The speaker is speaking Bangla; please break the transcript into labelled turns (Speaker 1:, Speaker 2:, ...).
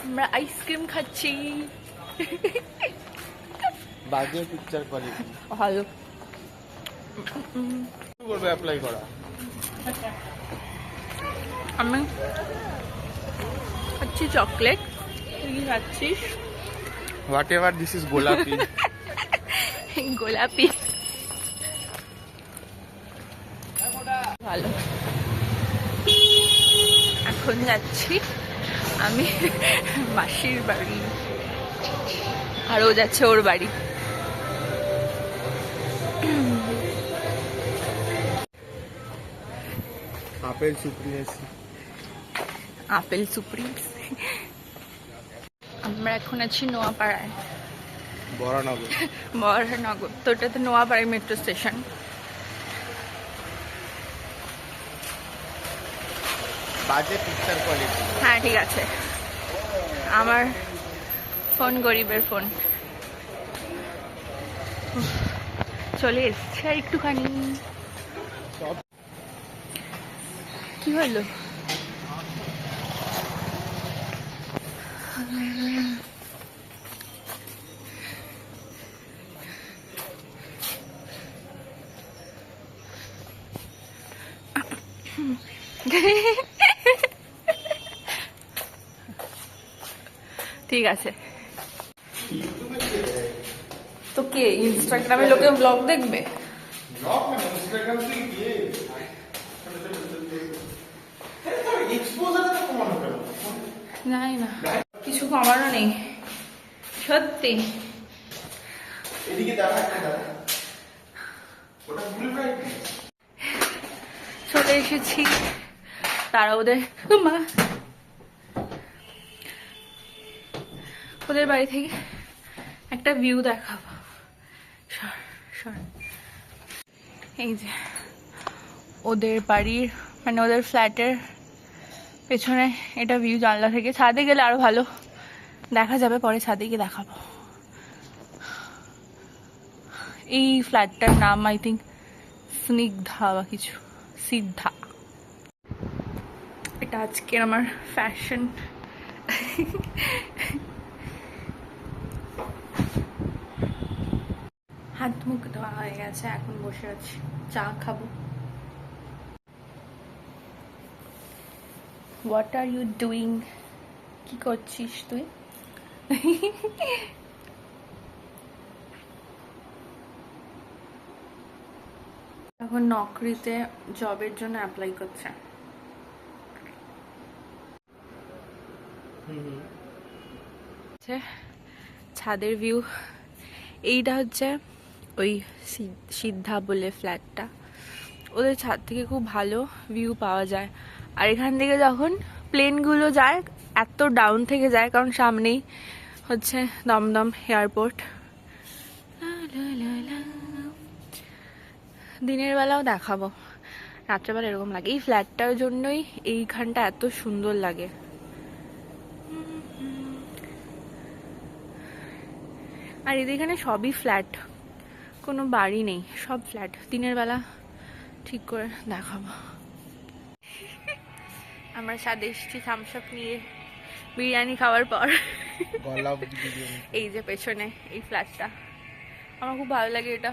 Speaker 1: আমরা আইসক্রিম খাচ্ছি।
Speaker 2: বাজে পিকচার কোয়ালিটি
Speaker 1: ভালো
Speaker 2: করবে অ্যাপ্লাই করা।
Speaker 1: আমি খাচ্ছি চকলেট, তুই খাচ্ছিস
Speaker 2: হোয়াট এভার দিস ইজ গোলাপি।
Speaker 1: গোলাপি। ভালো। এখন যাচ্ছি আমি মাসির বাড়ি, আর ও যাচ্ছে ওর বাড়ি।
Speaker 2: Apple supremacy.
Speaker 1: আপেল সুপ্রিমস। আমরা এখন আছি নোয়াপাড়ায়,
Speaker 2: বরানগর।
Speaker 1: বরানগর তো এটা তো নোয়াপাড়ায় মেট্রো স্টেশন।
Speaker 2: বাজে পিকচার কোয়ালিটি।
Speaker 1: হ্যাঁ ঠিক আছে, আমার ফোন গরিবের ফোন। চলে এসছে আর একটুখানি। কি হলো? ঠিক আছে। তো কে ইনস্টাগ্রামে লোকে ব্লগ দেখবে? নাই না, কিছু কমানো নেই সত্যি। চলে এসেছি, তারা ওদের মা ওদের বাড়ি থেকে একটা ভিউ দেখাবো। এই যে ওদের বাড়ির মানে ওদের ফ্ল্যাটের পেছনে এটা ভিউ, জানলা থেকে। ছাদে গেলে আরো ভালো দেখা যাবে, পরে ছাদে গিয়ে দেখাবো। এই ফ্ল্যাটটার নাম আই থিঙ্ক স্নিগ্ধা বা কিছু, সিদ্ধা। এটা আজকের আমার ফ্যাশন। হাত মুখ ধোয়া হয়ে গেছে, এখন বসে আছি, চা খাবো। What are you doing? কি করছিস তুই? এখন নকরিতে জবের জন্য অ্যাপ্লাই করছে। ছাদের ভিউ এইটা হচ্ছে ওই সিদ্ধা বলে ফ্ল্যাটটা। ওদের ছাদ থেকে খুব ভালো ভিউ পাওয়া যায়। আর এখান থেকে যখন প্লেনগুলো যায় এত ডাউন থেকে যায়, কারণ সামনেই হচ্ছে দমদম এয়ারপোর্ট। দিনের বেলাও দেখাবো, রাত্রেবেলা এরকম লাগে। এই ফ্ল্যাটটার জন্যই এইখানটা এত সুন্দর লাগে। আর এদের এখানে সবই ফ্ল্যাট, কোনো বাড়ি নেই, সব ফ্ল্যাট। দিনের বেলা ঠিক করে দেখাবো। আমরা সাথে এসেছি থামস আপ নিয়ে বিরিয়ানি খাওয়ার পর। এই যে পেছনে এই ফ্ল্যাটটা, আমার খুব ভালো লাগে এটা।